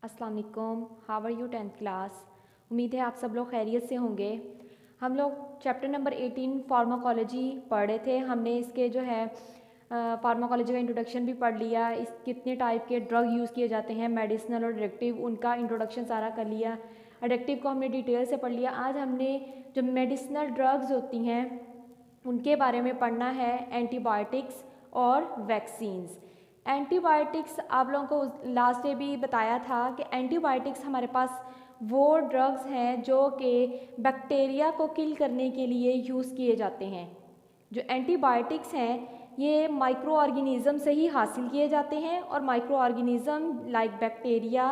अस्सलाम वालेकुम, how are you 10th class. उम्मीद है आप सब लोग खैरियत से होंगे। हम लोग चैप्टर नंबर 18 फार्माकोलॉजी पढ़ रहे थे। हमने इसके जो है फार्माकोलॉजी का इंट्रोडक्शन भी पढ़ लिया, इस कितने टाइप के ड्रग यूज़ किए जाते हैं, मेडिसिनल और एडिक्टिव, उनका इंट्रोडक्शन सारा कर लिया। एडिक्टिव को हमने डिटेल से पढ़ लिया। आज हमने जो मेडिसिनल ड्रग्स होती हैं उनके बारे में पढ़ना है, एंटीबायोटिक्स और वैक्सीन्स। एंटीबायोटिक्स आप लोगों को लास्ट डे भी बताया था कि एंटीबायोटिक्स हमारे पास वो ड्रग्स हैं जो कि बैक्टीरिया को किल करने के लिए यूज़ किए जाते हैं। जो एंटीबायोटिक्स हैं ये माइक्रो ऑर्गेनिज़म से ही हासिल किए जाते हैं और माइक्रो ऑर्गेनिज़म लाइक बैक्टीरिया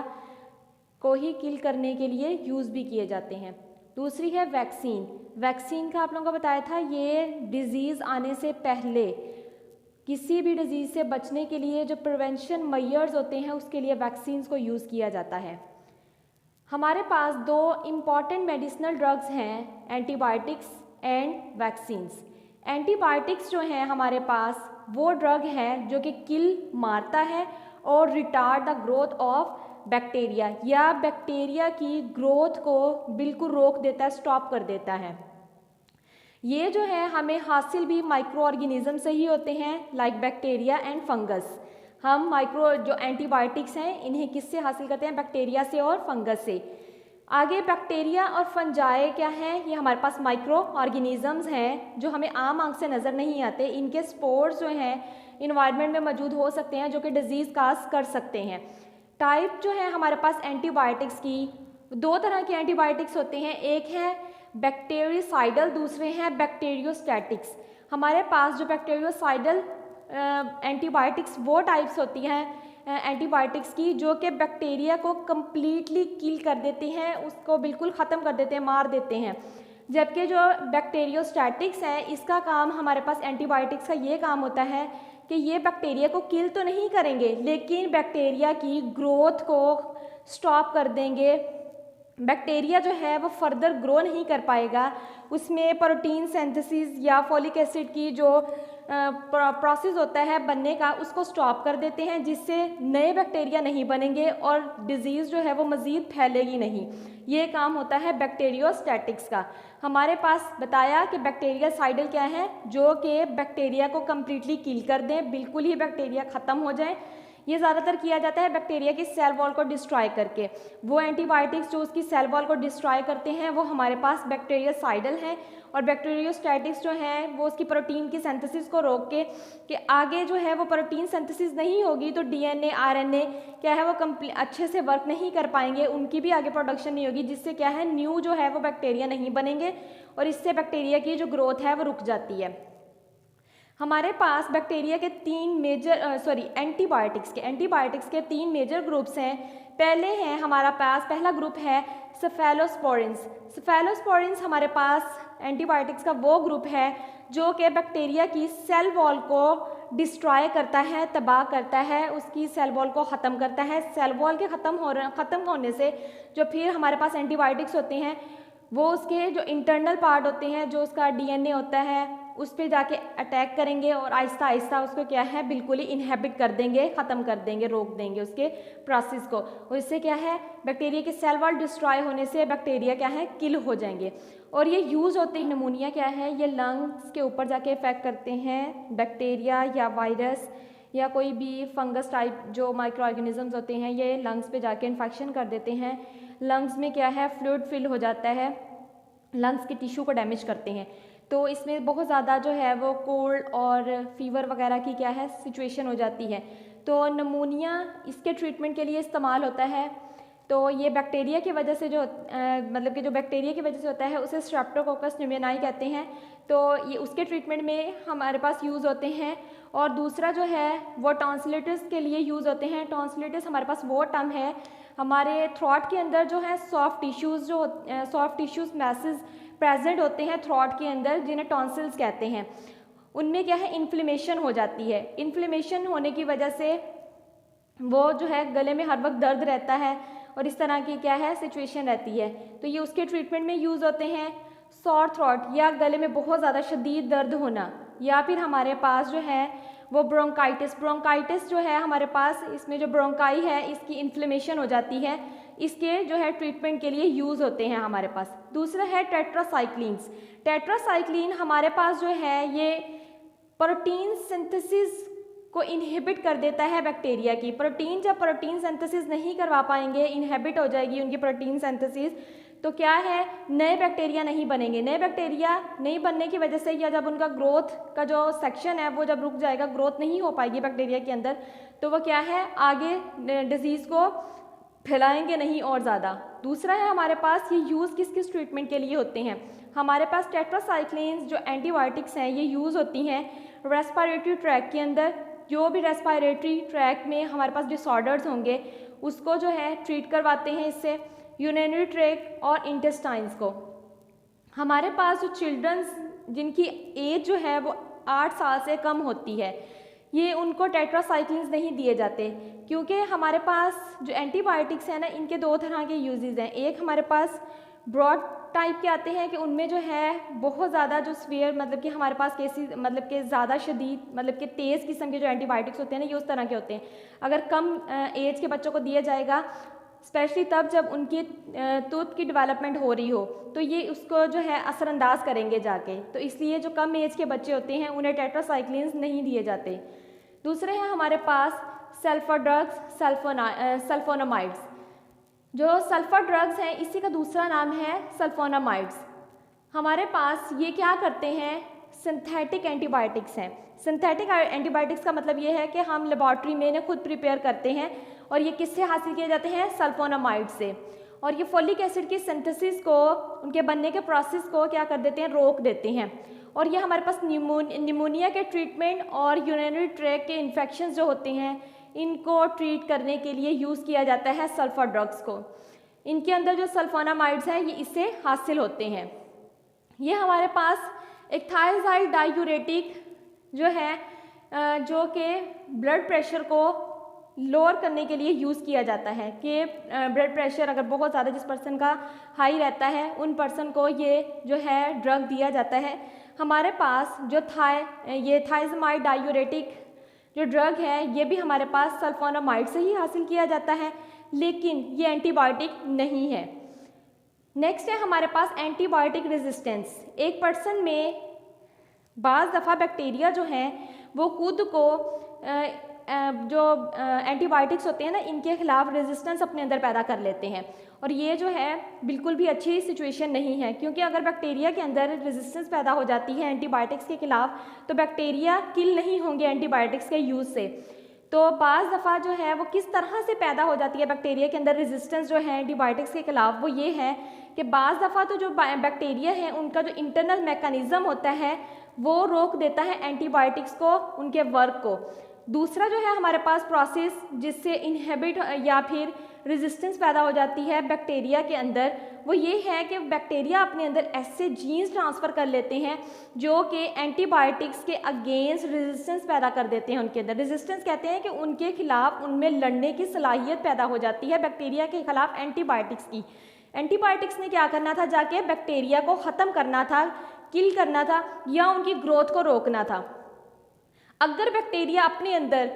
को ही किल करने के लिए यूज़ भी किए जाते हैं। दूसरी है वैक्सीन। वैक्सीन का आप लोगों को बताया था ये डिज़ीज़ आने से पहले किसी भी डिज़ीज़ से बचने के लिए जो प्रिवेंशन मेजर्स होते हैं उसके लिए वैक्सीन्स को यूज़ किया जाता है। हमारे पास दो इम्पॉर्टेंट मेडिसिनल ड्रग्स हैं, एंटीबायोटिक्स एंड वैक्सीन्स। एंटीबायोटिक्स जो हैं हमारे पास वो ड्रग है जो कि किल मारता है और retard the growth of bacteria, या बैक्टीरिया की ग्रोथ को बिल्कुल रोक देता है, स्टॉप कर देता है। ये जो है हमें हासिल भी माइक्रो ऑर्गेनिज़म से ही होते हैं, लाइक बैक्टीरिया एंड फंगस। हम माइक्रो जो एंटीबायोटिक्स हैं इन्हें किससे हासिल करते हैं? बैक्टीरिया से और फंगस से। आगे बैक्टीरिया और फंजाई क्या हैं? ये हमारे पास माइक्रो ऑर्गेनिज़म्स हैं जो हमें आम आंख से नज़र नहीं आते। इनके स्पोर्स जो हैं इन्वायरमेंट में मौजूद हो सकते हैं जो कि डिजीज़ काज कर सकते हैं। टाइप जो है हमारे पास एंटीबायोटिक्स की, दो तरह के एंटीबायोटिक्स होते हैं, एक है बैक्टीरियोसाइडल, दूसरे हैं बैक्टीरियोस्टैटिक्स। हमारे पास जो बैक्टीरियोसाइडल एंटीबायोटिक्स वो टाइप्स होती हैं एंटीबायोटिक्स की जो कि बैक्टीरिया को कम्प्लीटली किल कर देती हैं, उसको बिल्कुल ख़त्म कर देते हैं, मार देते हैं। जबकि जो बैक्टीरियोस्टैटिक्स हैं इसका काम, हमारे पास एंटीबायोटिक्स का ये काम होता है कि ये बैक्टीरिया को किल तो नहीं करेंगे लेकिन बैक्टीरिया की ग्रोथ को स्टॉप कर देंगे। बैक्टीरिया जो है वो फर्दर ग्रो नहीं कर पाएगा, उसमें प्रोटीन सिंथेसिस या फॉलिक एसिड की जो प्रोसेस होता है बनने का उसको स्टॉप कर देते हैं, जिससे नए बैक्टीरिया नहीं बनेंगे और डिज़ीज़ जो है वो मज़ीद फैलेगी नहीं। ये काम होता है बैक्टीरियोस्टैटिक्स का। हमारे पास बताया कि बैक्टीरियासाइडल क्या है, जो कि बैक्टीरिया को कम्प्लीटली किल कर दें, बिल्कुल ही बैक्टीरिया ख़त्म हो जाए। ये ज़्यादातर किया जाता है बैक्टीरिया की सेल वॉल को डिस्ट्रॉय करके। वो एंटीबायोटिक्स जो उसकी सेल वॉल को डिस्ट्रॉय करते हैं वो हमारे पास बैक्टीरियासाइडल हैं, और बैक्टीरियोस्टैटिक्स जो हैं वो उसकी प्रोटीन की सिंथेसिस को रोक के कि आगे जो है वो प्रोटीन सिंथेसिस नहीं होगी तो डीएनए आरएनए क्या है वो अच्छे से वर्क नहीं कर पाएंगे, उनकी भी आगे प्रोडक्शन नहीं होगी, जिससे क्या है न्यू जो है वो बैक्टीरिया नहीं बनेंगे और इससे बैक्टीरिया की जो ग्रोथ है वो रुक जाती है। हमारे पास बैक्टीरिया के एंटीबायोटिक्स के तीन मेजर ग्रुप्स हैं। पहले हैं हमारा पास, पहला ग्रुप है सेफेलोस्पोरिन्स। सेफेलोस्पोरिन्स हमारे पास एंटीबायोटिक्स का वो ग्रुप है जो कि बैक्टीरिया की सेल वॉल को डिस्ट्रॉय करता है, तबाह करता है, उसकी सेल वॉल को ख़त्म करता है। सेल वॉल के ख़त्म होने से जो फिर हमारे पास एंटीबायोटिक्स होते हैं वो उसके जो इंटरनल पार्ट होते हैं, जो उसका डीएनए होता है, उस पर जाके अटैक करेंगे और आहिस्ता आहिस्ता उसको क्या है बिल्कुल ही इनहेबिट कर देंगे, ख़त्म कर देंगे, रोक देंगे उसके प्रोसेस को। और इससे क्या है बैक्टीरिया के सेल वॉल डिस्ट्रॉय होने से बैक्टीरिया क्या है किल हो जाएंगे। और ये यूज़ होते हैं, नमूनिया क्या है, ये लंग्स के ऊपर जाके इफेक्ट करते हैं। बैक्टीरिया या वायरस या कोई भी फंगस टाइप जो माइक्रो ऑर्गेनिजम्स होते हैं ये लंग्स पे जाके इन्फेक्शन कर देते हैं। लंग्स में क्या है फ्लूइड फिल हो जाता है, लंग्स के टिश्यू को डैमेज करते हैं। तो इसमें बहुत ज़्यादा जो है वो कोल्ड और फीवर वगैरह की क्या है सिचुएशन हो जाती है। तो नमूनिया इसके ट्रीटमेंट के लिए इस्तेमाल होता है। तो ये बैक्टीरिया की वजह से जो मतलब कि जो बैक्टीरिया की वजह से होता है उसे स्ट्रेप्टोकोकस न्यूमोनियाई कहते हैं। तो ये उसके ट्रीटमेंट में हमारे पास यूज़ होते हैं। और दूसरा जो है वो टॉन्सिलिटिस के लिए यूज़ होते हैं। टॉन्सिलिटिस हमारे पास वो टर्म है, हमारे थ्रोट के अंदर जो है सॉफ्ट टिश्यूज़ मैसेज प्रेजेंट होते हैं थ्रोट के अंदर, जिन्हें टॉन्सिल्स कहते हैं। उनमें क्या है इन्फ्लेमेशन हो जाती है। इन्फ्लेमेशन होने की वजह से वो जो है गले में हर वक्त दर्द रहता है और इस तरह की क्या है सिचुएशन रहती है। तो ये उसके ट्रीटमेंट में यूज़ होते हैं। सॉर थ्रोट या गले में बहुत ज़्यादा शदीद दर्द होना, या फिर हमारे पास जो है वो ब्रोंकाइटिस जो है हमारे पास, इसमें जो ब्रोंकाई है इसकी इन्फ्लेमेशन हो जाती है, इसके जो है ट्रीटमेंट के लिए यूज़ होते हैं हमारे पास। दूसरा है टेट्रासाइक्लिन्स। टेट्रासाइक्लिन हमारे पास जो है ये प्रोटीन सिंथेसिस को इनहिबिट कर देता है बैक्टीरिया की। जब प्रोटीन सिंथेसिस नहीं करवा पाएंगे, इनहिबिट हो जाएगी उनकी प्रोटीन सिंथेसिस, तो क्या है, नए बैक्टीरिया नहीं बनेंगे। नए बैक्टीरिया नहीं बनने की वजह से, या जब उनका ग्रोथ का जो सेक्शन है वो जब रुक जाएगा, ग्रोथ नहीं हो पाएगी बैक्टीरिया के अंदर, तो वो क्या है, आगे डिजीज़ को फैलाएंगे नहीं और ज़्यादा। दूसरा है हमारे पास ये यूज़ किस किस ट्रीटमेंट के लिए होते हैं। हमारे पास टेट्रासाइक्लिन्स जो एंटीबायोटिक्स हैं ये यूज़ होती हैं रेस्पिरेटरी ट्रैक के अंदर। जो भी रेस्पिरेटरी ट्रैक में हमारे पास डिसऑर्डर्स होंगे उसको जो है ट्रीट करवाते हैं इससे, यूरिनरी ट्रैक और इंटेस्टाइन्स को। हमारे पास जो चिल्ड्रंस जिनकी एज जो है वो 8 साल से कम होती है, ये उनको टेट्रासाइक्लिन्स नहीं दिए जाते, क्योंकि हमारे पास जो एंटीबायोटिक्स हैं ना, इनके 2 तरह के यूजेस हैं। एक हमारे पास ब्रॉड टाइप के आते हैं कि उनमें जो है बहुत ज़्यादा जो स्वेयर, मतलब कि हमारे पास केसेस, मतलब कि ज़्यादा शदीद, मतलब कि तेज़ किस्म के जो एंटीबायोटिक्स होते हैं ना, ये उस तरह के होते हैं। अगर कम एज के बच्चों को दिया जाएगा, स्पेशली तब जब उनकी टूथ की डेवलपमेंट हो रही हो, तो ये उसको जो है असरअंदाज करेंगे जाके, तो इसलिए जो कम एज के बच्चे होते हैं उन्हें टेट्रासाइक्लिन्स नहीं दिए जाते। दूसरे हैं हमारे पास सल्फर ड्रग्स, सल्फोनामाइड्स। जो सल्फर ड्रग्स हैं इसी का दूसरा नाम है सल्फोनामाइड्स। हमारे पास ये क्या करते हैं, सिंथेटिक एंटीबायोटिक्स हैं। सिंथेटिक एंटीबायोटिक्स का मतलब ये है कि हम लेबॉर्ट्री में इन्हें खुद प्रिपेयर करते हैं, और ये किससे हासिल किए जाते हैं, सल्फोनामाइड से। और ये फोलिक एसिड की सिंथेसिस को, उनके बनने के प्रोसेस को क्या कर देते हैं, रोक देते हैं। और ये हमारे पास निमोनिया के ट्रीटमेंट और यूरिनरी ट्रैक के इन्फेक्शंस जो होते हैं इनको ट्रीट करने के लिए यूज़ किया जाता है सल्फर ड्रग्स को। इनके अंदर जो सल्फोनामाइड्स हैं ये इससे हासिल होते हैं। ये हमारे पास एक थायराइड डायूरेटिक जो है, जो कि ब्लड प्रेशर को लोअर करने के लिए यूज़ किया जाता है, कि ब्लड प्रेशर अगर बहुत ज़्यादा जिस पर्सन का हाई रहता है उन पर्सन को ये जो है ड्रग दिया जाता है। हमारे पास जो थायज़माइड डायूरेटिक जो ड्रग है ये भी हमारे पास सल्फोनामाइड से ही हासिल किया जाता है, लेकिन ये एंटीबायोटिक नहीं है। नेक्स्ट है हमारे पास एंटीबायोटिक रेजिस्टेंस। एक पर्सन में बाज़ दफ़ा बैक्टीरिया जो हैं वो खुद को जो एंटीबायोटिक्स होते हैं ना, इनके खिलाफ रेजिस्टेंस अपने अंदर पैदा कर लेते हैं, और ये जो है बिल्कुल भी अच्छी सिचुएशन नहीं है, क्योंकि अगर बैक्टीरिया के अंदर रेजिस्टेंस पैदा हो जाती है एंटीबायोटिक्स के खिलाफ, तो बैक्टीरिया किल नहीं होंगे एंटीबायोटिक्स के यूज़ से। तो बाज़ दफ़ा जो है वो किस तरह से पैदा हो जाती है बैक्टीरिया के अंदर रेजिस्टेंस जो है एंटीबायोटिक्स के खिलाफ, वो ये है कि बाज़ दफ़ा तो जो बैक्टीरिया है उनका जो इंटरनल मैकेनिज़्म होता है वो रोक देता है एंटीबायोटिक्स को, उनके वर्क को। दूसरा जो है हमारे पास प्रोसेस जिससे इनहिबिट या फिर रेजिस्टेंस पैदा हो जाती है बैक्टीरिया के अंदर, वो ये है कि बैक्टीरिया अपने अंदर ऐसे जीन्स ट्रांसफ़र कर लेते हैं जो कि एंटीबायोटिक्स के अगेंस्ट रेजिस्टेंस पैदा कर देते हैं उनके अंदर। रेजिस्टेंस कहते हैं कि उनके खिलाफ उनमें लड़ने की सलाहियत पैदा हो जाती है बैक्टीरिया के खिलाफ एंटीबायोटिक्स की। एंटीबायोटिक्स ने क्या करना था, जाके बैक्टीरिया को ख़त्म करना था, किल करना था, या उनकी ग्रोथ को रोकना था। अगर बैक्टीरिया अपने अंदर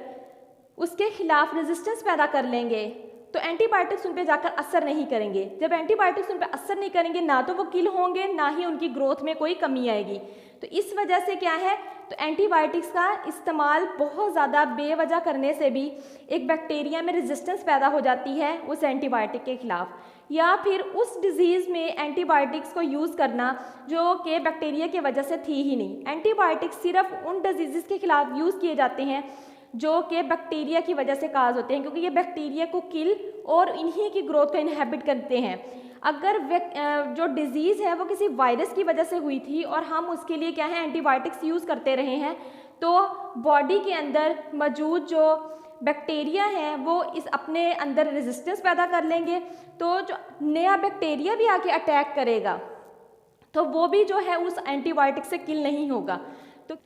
उसके खिलाफ रेजिस्टेंस पैदा कर लेंगे तो एंटीबायोटिक्स उन पे जाकर असर नहीं करेंगे। जब एंटीबायोटिक्स उन पे असर नहीं करेंगे, ना तो वो किल होंगे, ना ही उनकी ग्रोथ में कोई कमी आएगी। तो इस वजह से क्या है, तो एंटीबायोटिक्स का इस्तेमाल बहुत ज़्यादा बेवजह करने से भी एक बैक्टीरिया में रेजिस्टेंस पैदा हो जाती है उस एंटीबायोटिक के खिलाफ, या फिर उस डिज़ीज़ में एंटीबायोटिक्स को यूज़ करना जो कि बैक्टीरिया की वजह से थी ही नहीं। एंटीबायोटिक्स सिर्फ उन डिजीज़ के खिलाफ यूज़ किए जाते हैं जो कि बैक्टीरिया की वजह से काज होते हैं, क्योंकि ये बैक्टीरिया को किल और इन्हीं की ग्रोथ को इनहिबिट करते हैं। अगर जो डिज़ीज़ है वो किसी वायरस की वजह से हुई थी और हम उसके लिए क्या है एंटीबायोटिक्स यूज़ करते रहे हैं, तो बॉडी के अंदर मौजूद जो बैक्टीरिया हैं वो इस अपने अंदर रेजिस्टेंस पैदा कर लेंगे, तो जो नया बैक्टीरिया भी आके अटैक करेगा तो वो भी जो है उस एंटीबायोटिक से किल नहीं होगा। तो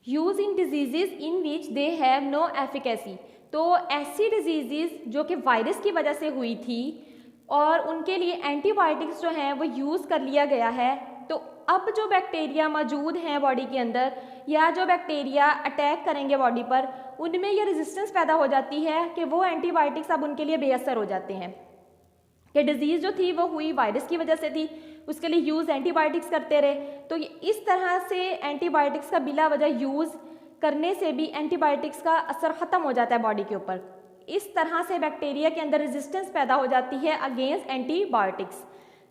use in disease in which they have no efficacy, तो ऐसी डिजीज़ जो कि वायरस की वजह से हुई थी और उनके लिए एंटीबायोटिक्स जो हैं वो यूज़ कर लिया गया है, तो अब जो बैक्टीरिया मौजूद हैं बॉडी के अंदर या जो बैक्टीरिया अटैक करेंगे बॉडी पर, उनमें ये रेजिस्टेंस पैदा हो जाती है कि वो एंटीबायोटिक्स अब उनके लिए बेअसर हो जाते हैं। कि डिजीज़ जो थी वो हुई वायरस की वजह से थी, उसके लिए यूज़ एंटीबायोटिक्स करते रहे, तो इस तरह से एंटीबायोटिक्स का बिला वजह यूज़ करने से भी एंटीबायोटिक्स का असर ख़त्म हो जाता है बॉडी के ऊपर। इस तरह से बैक्टीरिया के अंदर रेजिस्टेंस पैदा हो जाती है अगेंस्ट एंटीबायोटिक्स।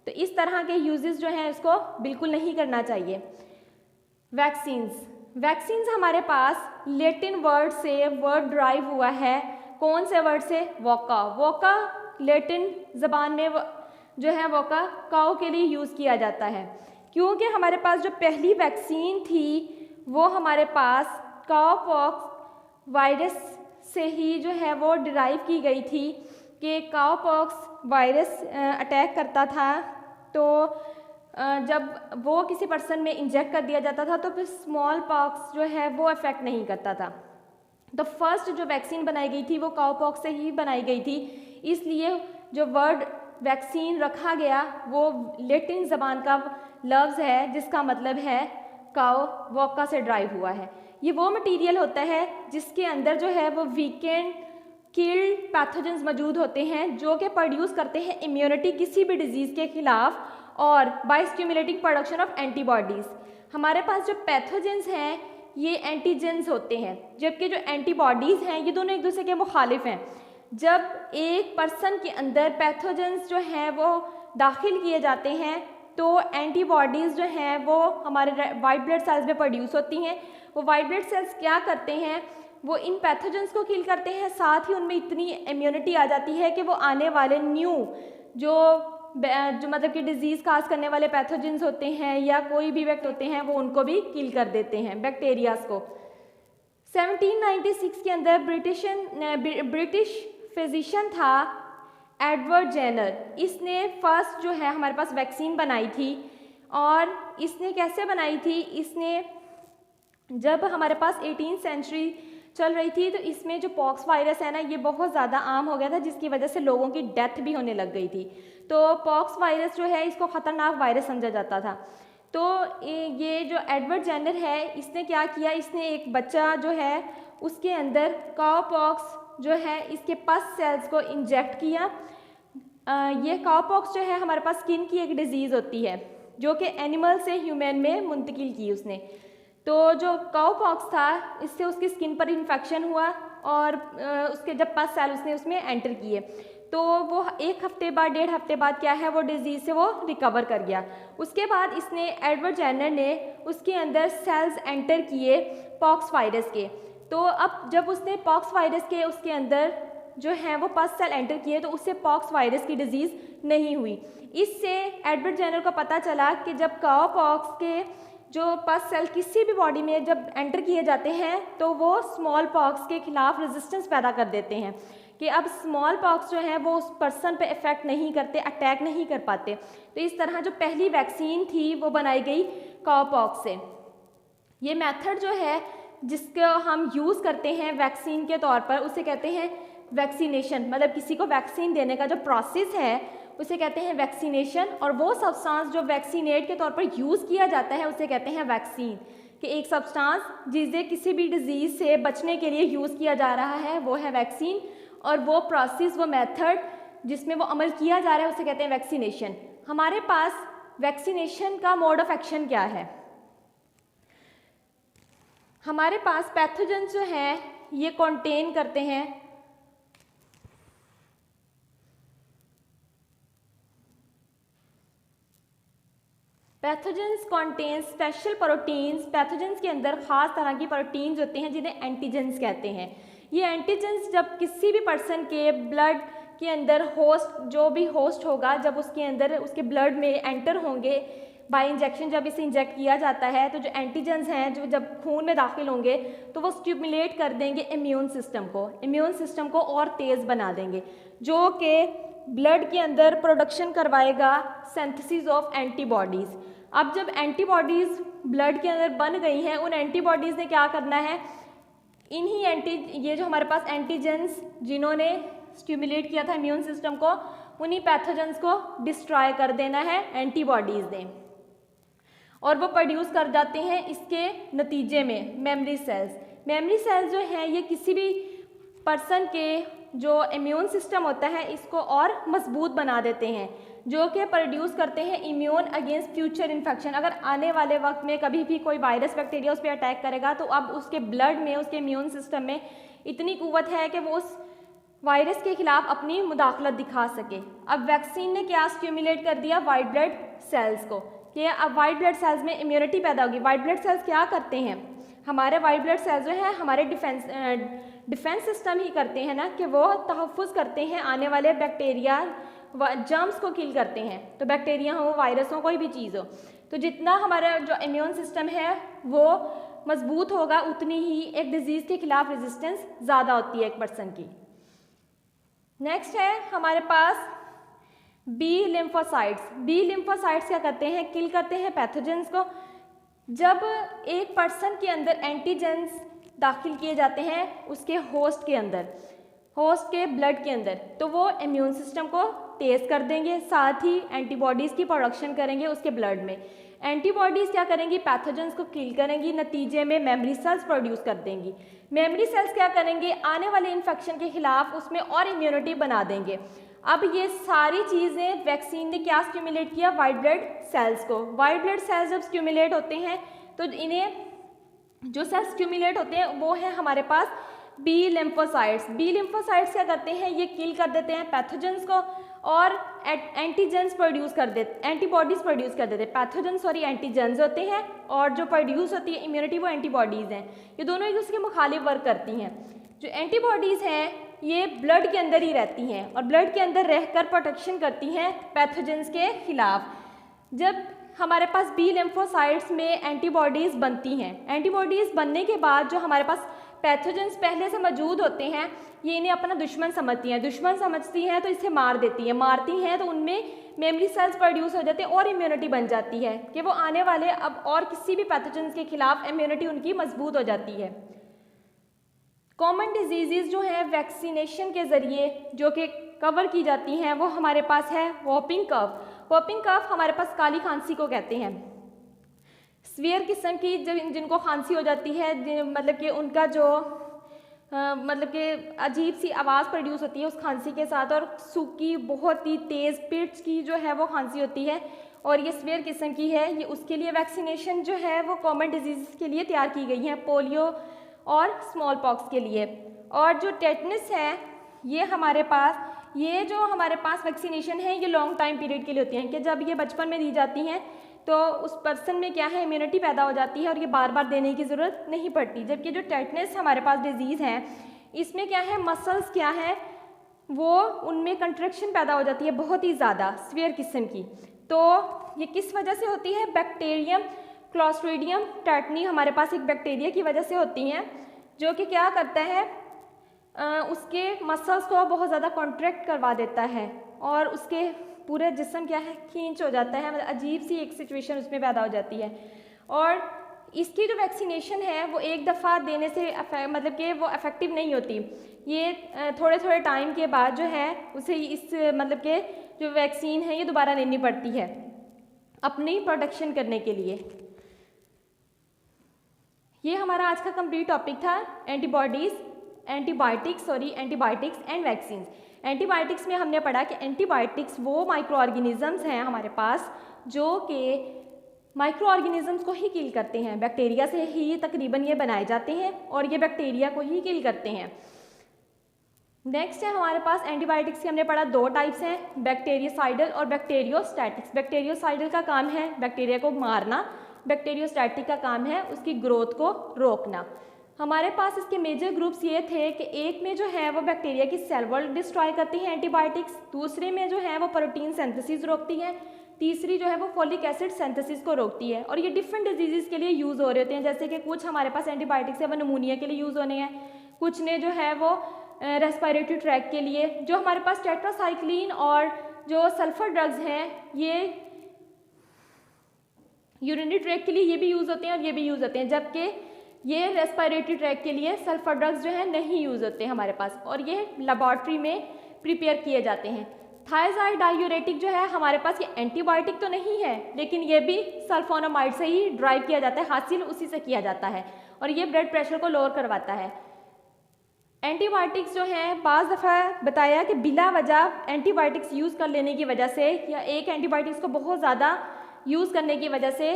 तो इस तरह के यूजेस जो हैं उसको बिल्कुल नहीं करना चाहिए। वैक्सीन्स हमारे पास लैटिन वर्ड से वर्ड ड्राइव हुआ है। कौन से वर्ड से? वोका लैटिन ज़बान में जो है वोका काऊ के लिए यूज़ किया जाता है, क्योंकि हमारे पास जो पहली वैक्सीन थी वो हमारे पास काउपॉक्स वायरस से ही जो है वो डिराइव की गई थी कि काउपॉक्स वायरस अटैक करता था, तो जब वो किसी पर्सन में इंजेक्ट कर दिया जाता था तो फिर स्मॉल पॉक्स जो है वो अफेक्ट नहीं करता था। तो फर्स्ट जो वैक्सीन बनाई गई थी वो काउपॉक्स से ही बनाई गई थी, इसलिए जो वर्ड वैक्सीन रखा गया वो लैटिन ज़बान का लफ्ज़ है जिसका मतलब है काउ, वोका से ड्राइव हुआ है। ये वो मटेरियल होता है जिसके अंदर जो है वो वीकेंड किल्ड पैथोजेंस मौजूद होते हैं जो कि प्रोड्यूस करते हैं इम्यूनिटी किसी भी डिजीज़ के खिलाफ और by stimulating production of antibodies. हमारे पास जो पैथोजेंस हैं ये एंटीजेंस होते हैं, जबकि जो एंटीबॉडीज़ हैं ये दोनों एक दूसरे के मुखालिफ हैं। जब एक पर्सन के अंदर पैथोजेंस जो हैं वो दाखिल किए जाते हैं तो एंटीबॉडीज़ जो हैं वो हमारे वाइट ब्लड सेल्स में प्रोड्यूस होती हैं। वो वाइट ब्लड सेल्स क्या करते हैं, वो इन पैथोजेंस को किल करते हैं, साथ ही उनमें इतनी इम्यूनिटी आ जाती है कि वो आने वाले न्यू जो मतलब कि डिजीज़ काज करने वाले पैथोजेंस होते हैं या कोई भी व्यक्ति होते हैं वो उनको भी किल कर देते हैं, बैक्टीरियाज को। 1796 के अंदर ब्रिटिश फिजिशियन था एडवर्ड जेनर, इसने फर्स्ट जो है हमारे पास वैक्सीन बनाई थी। और इसने कैसे बनाई थी, इसने जब हमारे पास 18th सेंचुरी चल रही थी तो इसमें जो पॉक्स वायरस है ना ये बहुत ज़्यादा आम हो गया था, जिसकी वजह से लोगों की डेथ भी होने लग गई थी। तो पॉक्स वायरस जो है इसको ख़तरनाक वायरस समझा जाता था। तो ये जो एडवर्ड जेनर है इसने क्या किया, इसने एक बच्चा जो है उसके अंदर काउपॉक्स जो है इसके पस सेल्स को इंजेक्ट किया। ये काउपॉक्स जो है हमारे पास स्किन की एक डिजीज़ होती है जो कि एनिमल से ह्यूमन में मुंतकिल की उसने। तो जो काउपॉक्स था इससे उसकी स्किन पर इन्फेक्शन हुआ और उसके जब पस सेल उसने उसमें एंटर किए तो वो 1 हफ्ते बाद 1.5 हफ्ते बाद क्या है वो डिजीज़ से वो रिकवर कर गया। उसके बाद इसने एडवर्ड जेनर ने उसके अंदर सेल्स एंटर किए पॉक्स वायरस के। तो अब जब उसने पॉक्स वायरस के उसके अंदर जो है वो पस सेल एंटर किए तो उससे पॉक्स वायरस की डिजीज़ नहीं हुई। इससे एडवर्ड जेनर को पता चला कि जब काउपॉक्स के जो पस सेल किसी भी बॉडी में जब एंटर किए जाते हैं तो वो स्मॉल पॉक्स के खिलाफ रेजिस्टेंस पैदा कर देते हैं, कि अब स्मॉल पॉक्स जो है वो उस पर्सन पे इफ़ेक्ट नहीं करते, अटैक नहीं कर पाते। तो इस तरह जो पहली वैक्सीन थी वो बनाई गई काउपॉक्स से। ये मेथड जो है जिसको हम यूज़ करते हैं वैक्सीन के तौर पर उसे कहते हैं वैक्सीनेशन। मतलब किसी को वैक्सीन देने का जो प्रोसेस है उसे कहते हैं वैक्सीनेशन, और वो सब्सटेंस जो वैक्सीनेट के तौर पर यूज़ किया जाता है उसे कहते हैं वैक्सीन। कि एक सब्सटेंस जिसे किसी भी डिजीज़ से बचने के लिए यूज़ किया जा रहा है वो है वैक्सीन, और वो प्रोसेस वो मेथड जिसमें वो अमल किया जा रहा है उसे कहते हैं वैक्सीनेशन। हमारे पास वैक्सीनेशन का मोड ऑफ एक्शन क्या है, हमारे पास पैथोजेंस जो हैं ये कंटेन करते हैं pathogens contain special proteins. Pathogens के अंदर ख़ास तरह की प्रोटीन्स होते हैं जिन्हें एंटीजेंस कहते हैं। ये एंटीजेंस जब किसी भी पर्सन के ब्लड के अंदर होस्ट जो भी होस्ट होगा जब उसके अंदर उसके ब्लड में एंटर होंगे बाय इंजेक्शन, जब इसे इंजेक्ट किया जाता है तो जो एंटीजेंस हैं जो जब खून में दाखिल होंगे तो वो स्टिमुलेट कर देंगे इम्यून सिस्टम को और तेज़ बना देंगे, जो कि ब्लड के अंदर प्रोडक्शन करवाएगा सिंथेसिस ऑफ एंटीबॉडीज़। अब जब एंटीबॉडीज़ ब्लड के अंदर बन गई हैं उन एंटीबॉडीज़ ने क्या करना है, ये जो हमारे पास एंटीजेंस जिन्होंने स्टिमुलेट किया था इम्यून सिस्टम को, उन्हीं पैथोजेंस को डिस्ट्रॉय कर देना है एंटीबॉडीज़ ने। और वो प्रोड्यूस कर जाते हैं इसके नतीजे में मेमोरी सेल्स। मेमोरी सेल्स जो हैं ये किसी भी पर्सन के जो इम्यून सिस्टम होता है इसको और मजबूत बना देते हैं, जो कि प्रोड्यूस करते हैं इम्यून अगेंस्ट फ्यूचर इन्फेक्शन। अगर आने वाले वक्त में कभी भी कोई वायरस बैक्टीरिया उस पर अटैक करेगा तो अब उसके ब्लड में, उसके इम्यून सिस्टम में इतनी कुव्वत है कि वो उस वायरस के खिलाफ अपनी मुदाखलत दिखा सके। अब वैक्सीन ने क्या स्टिमुलेट कर दिया, वाइट ब्लड सेल्स को, कि अब वाइट ब्लड सेल्स में इम्यूनिटी पैदा होगी। वाइट ब्लड सेल्स क्या करते हैं, हमारे वाइट ब्लड सेल्स जो है हमारे डिफेंस सिस्टम ही करते हैं ना, कि वो तहफ़्फ़ुज़ करते हैं आने वाले बैक्टीरिया जर्म्स को किल करते हैं। तो बैक्टीरिया हो, वायरस हो, कोई भी चीज़ हो, तो जितना हमारा जो इम्यून सिस्टम है वो मजबूत होगा उतनी ही एक डिजीज़ के खिलाफ रेजिस्टेंस ज़्यादा होती है एक पर्सन की। नेक्स्ट है हमारे पास बी लिम्फोसाइट्स। बी लिम्फोसाइट्स क्या करते हैं, किल करते हैं पैथोजेंस को। जब एक पर्सन के अंदर एंटीजेंस दाखिल किए जाते हैं उसके होस्ट के अंदर, होस्ट के ब्लड के अंदर, तो वो इम्यून सिस्टम को तेज़ कर देंगे, साथ ही एंटीबॉडीज़ की प्रोडक्शन करेंगे उसके ब्लड में। एंटीबॉडीज़ क्या करेंगी, पैथोजेंस को किल करेंगी, नतीजे में मेमोरी सेल्स प्रोड्यूस कर देंगी। मेमोरी सेल्स क्या करेंगे, आने वाले इन्फेक्शन के खिलाफ उसमें और इम्यूनिटी बना देंगे। अब ये सारी चीज़ें वैक्सीन ने क्या स्टिमुलेट किया, वाइट ब्लड सेल्स को। वाइट ब्लड सेल्स जब स्टिमुलेट होते हैं तो इन्हें जो सेल्स स्टिमुलेट होते हैं वो है हमारे पास बी लिम्फोसाइट्स। बी लिम्फोसाइट्स क्या करते हैं, ये किल कर देते हैं पैथोजेंस को और एंटीजेंस प्रोड्यूस कर देते, एंटीबॉडीज़ प्रोड्यूस कर देते हैं। पैथोजेंस सॉरी एंटीजेंस होते हैं और जो प्रोड्यूस होती है इम्यूनिटी वो एंटीबॉडीज़ हैं। ये दोनों एक दूसरे के मुखालिफ वर्क करती हैं। जो एंटीबॉडीज़ हैं ये ब्लड के अंदर ही रहती हैं और ब्लड के अंदर रहकर प्रोटेक्शन करती हैं पैथोजेंस के खिलाफ। जब हमारे पास बी लिम्फोसाइट्स में एंटीबॉडीज़ बनती हैं, एंटीबॉडीज़ बनने के बाद जो हमारे पास पैथोजेंस पहले से मौजूद होते हैं ये इन्हें अपना दुश्मन समझती हैं, दुश्मन समझती हैं तो इसे मार देती हैं, मारती हैं तो उनमें मेमोरी सेल्स प्रोड्यूस हो जाते हैं और इम्यूनिटी बन जाती है कि वो आने वाले अब और किसी भी पैथोजेंस के खिलाफ इम्यूनिटी उनकी मजबूत हो जाती है। कॉमन डिजीज़ जो हैं वैक्सीनेशन के ज़रिए जो कि कवर की जाती हैं वो हमारे पास है वॉपिंग कफ। वॉपिंग कफ हमारे पास काली खांसी को कहते हैं। स्वीयर किस्म की जब जिनको खांसी हो जाती है, मतलब कि उनका जो मतलब कि अजीब सी आवाज़ प्रोड्यूस होती है उस खांसी के साथ, और सूखी बहुत ही तेज़ पिच की जो है वो खांसी होती है और ये स्वीयर किस्म की है। ये उसके लिए वैक्सीनेशन जो है वो कॉमन डिजीज़ के लिए तैयार की गई है, पोलियो और स्मॉल पॉक्स के लिए। और जो टेटनस है ये हमारे पास, ये जो हमारे पास वैक्सीनेशन है ये लॉन्ग टाइम पीरियड के लिए होती हैं कि जब ये बचपन में दी जाती हैं तो उस पर्सन में क्या है इम्यूनिटी पैदा हो जाती है और ये बार बार देने की ज़रूरत नहीं पड़ती। जबकि जो टेटनस हमारे पास डिजीज़ है इसमें क्या है, मसल्स क्या है वो उनमें कंट्रैक्शन पैदा हो जाती है बहुत ही ज़्यादा स्फीयर किस्म की। तो ये किस वजह से होती है, बैक्टीरियम क्लॉस्ट्रीडियम टेटनी हमारे पास एक बैक्टीरिया की वजह से होती हैं जो कि क्या करता है उसके मसल्स को बहुत ज़्यादा कॉन्ट्रैक्ट करवा देता है और उसके पूरे जिस्म क्या है खींच हो जाता है, मतलब अजीब सी एक सिचुएशन उसमें पैदा हो जाती है। और इसकी जो वैक्सीनेशन है वो एक दफ़ा देने से मतलब कि वो इफ़ेक्टिव नहीं होती, ये थोड़े थोड़े टाइम के बाद जो है उसे इस मतलब के जो वैक्सीन है ये दोबारा लेनी पड़ती है अपनी प्रोटेक्शन करने के लिए। ये हमारा आज का कंप्लीट टॉपिक था एंटीबायोटिक्स एंड वैक्सीन। एंटीबायोटिक्स में हमने पढ़ा कि एंटीबायोटिक्स वो माइक्रो ऑर्गेनिजम्स हैं हमारे पास जो कि माइक्रो ऑर्गेनिजम्स को ही किल करते हैं, बैक्टीरिया से ही तकरीबन ये बनाए जाते हैं और ये बैक्टीरिया को ही किल करते हैं। नेक्स्ट है हमारे पास एंटीबायोटिक्स की हमने पढ़ा दो टाइप्स हैं, बैक्टीरियोसाइडल और बैक्टीरियोस्टैटिक्स। बैक्टीरियोसाइडल का काम है बैक्टीरिया को मारना, बैक्टीरियोस्टैटिक का काम है उसकी ग्रोथ को रोकना। हमारे पास इसके मेजर ग्रुप्स ये थे कि एक में जो है वो बैक्टीरिया की सेल वॉल डिस्ट्रॉय करती है एंटीबायोटिक्स, दूसरे में जो है वो प्रोटीन सिंथेसिस रोकती है, तीसरी जो है वो फोलिक एसिड सिंथेसिस को रोकती है। और ये डिफरेंट डिजीज़ के लिए यूज़ हो रहे होते हैं, जैसे कि कुछ हमारे पास एंटीबायोटिक्स है वो नमूनिया के लिए यूज़ होने हैं, कुछ ने जो है वो रेस्पिरेटरी ट्रैक के लिए, जो हमारे पास टेट्रासाइक्लिन और जो सल्फर ड्रग्स हैं ये यूरिनरी ट्रैक के लिए ये भी यूज़ होते हैं और ये भी यूज़ होते हैं, जबकि ये रेस्पिरेटरी ट्रैक के लिए सल्फर ड्रग्स जो है नहीं यूज़ होते हमारे पास और ये लेबॉर्ट्री में प्रिपेयर किए जाते हैं। थायराइड डायूरेटिक जो है हमारे पास ये एंटीबायोटिक तो नहीं है, लेकिन ये भी सल्फोनामाइड से ही ड्राइव किया जाता है, हासिल उसी से किया जाता है, और ये ब्लड प्रेशर को लोअर करवाता है। एंटीबायोटिक्स जो हैं बाज़ दफ़ा बताया कि बिला वजह एंटीबायोटिक्स यूज़ कर लेने की वजह से या एक एंटीबायोटिक्स को बहुत ज़्यादा यूज़ करने की वजह से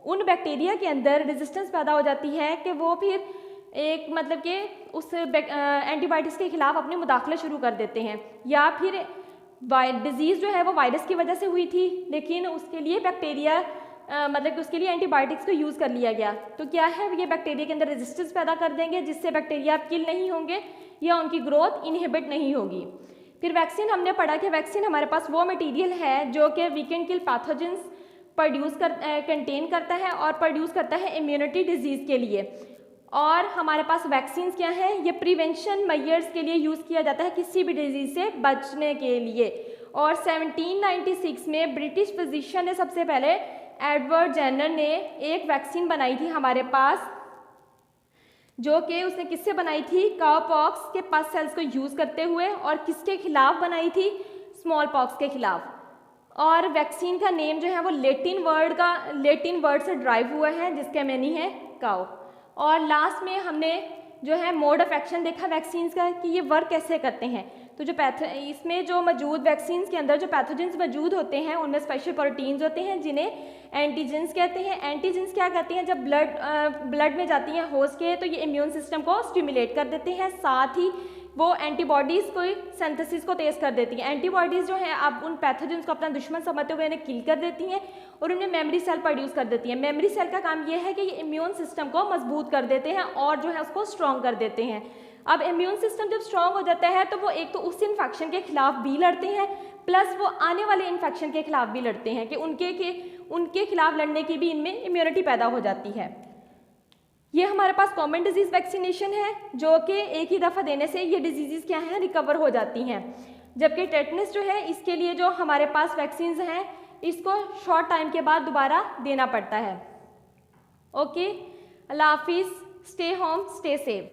उन बैक्टीरिया के अंदर रेजिस्टेंस पैदा हो जाती है कि वो फिर एक मतलब कि उस एंटीबायोटिक्स के खिलाफ अपने मुदाखले शुरू कर देते हैं, या फिर डिजीज़ जो है वो वायरस की वजह से हुई थी लेकिन उसके लिए बैक्टीरिया मतलब कि उसके लिए एंटीबायोटिक्स को यूज़ कर लिया गया, तो क्या है ये बैक्टीरिया के अंदर रेजिस्टेंस पैदा कर देंगे जिससे बैक्टीरिया किल नहीं होंगे या उनकी ग्रोथ इनहिबिट नहीं होगी। फिर वैक्सीन हमने पढ़ा कि वैक्सीन हमारे पास वो मटेरियल है जो कि we can kill pathogens contain करता है और प्रोड्यूस करता है इम्यूनिटी डिजीज़ के लिए। और हमारे पास वैक्सीन क्या है, ये प्रिवेंशन मेजर्स के लिए यूज़ किया जाता है किसी भी डिजीज़ से बचने के लिए। और 1796 में ब्रिटिश फिजिशियन ने सबसे पहले एडवर्ड जेनर ने एक वैक्सीन बनाई थी हमारे पास, जो कि उसने किससे बनाई थी, काउपॉक्स के पस सेल्स को यूज़ करते हुए, और किसके खिलाफ बनाई थी, स्मॉल पॉक्स के खिलाफ। और वैक्सीन का नेम जो है वो लेटिन वर्ड से ड्राइव हुआ है जिसका मीनिंग है काउ। और लास्ट में हमने जो है मोड ऑफ एक्शन देखा वैक्सीन्स का कि ये वर्क कैसे करते हैं। तो जो इसमें जो मौजूद वैक्सीन्स के अंदर जो पैथोजेंस मौजूद होते हैं उनमें स्पेशल प्रोटीन्स होते हैं जिन्हें एंटीजेंस कहते हैं। एंटीजेंस क्या करती हैं, जब ब्लड में जाती हैं होस्ट के तो ये इम्यून सिस्टम को स्टिमुलेट कर देते हैं, साथ ही वो एंटीबॉडीज़ को सिंथेसिस को तेज़ कर देती हैं। एंटीबॉडीज़ जो हैं अब उन पैथोजेंस को अपना दुश्मन समझते हुए इन्हें किल कर देती हैं और उन्हें मेमोरी सेल प्रोड्यूस कर देती हैं। मेमोरी सेल का काम ये है कि ये इम्यून सिस्टम को मजबूत कर देते हैं और जो है उसको स्ट्रॉन्ग कर देते हैं। अब इम्यून सिस्टम जब स्ट्रॉन्ग हो जाता है तो वो एक तो उस इन्फेक्शन के खिलाफ भी लड़ते हैं, प्लस वो आने वाले इन्फेक्शन के खिलाफ भी लड़ते हैं कि उनके खिलाफ लड़ने की भी इनमें इम्यूनिटी पैदा हो जाती है। ये हमारे पास कॉमन डिजीज़ वैक्सीनेशन है जो कि एक ही दफ़ा देने से ये डिजीज़ क्या हैं रिकवर हो जाती हैं, जबकि टेटनस जो है इसके लिए जो हमारे पास वैक्सीन्स हैं इसको शॉर्ट टाइम के बाद दोबारा देना पड़ता है। ओके, अल्लाह हाफिज़, स्टे होम, स्टे सेफ।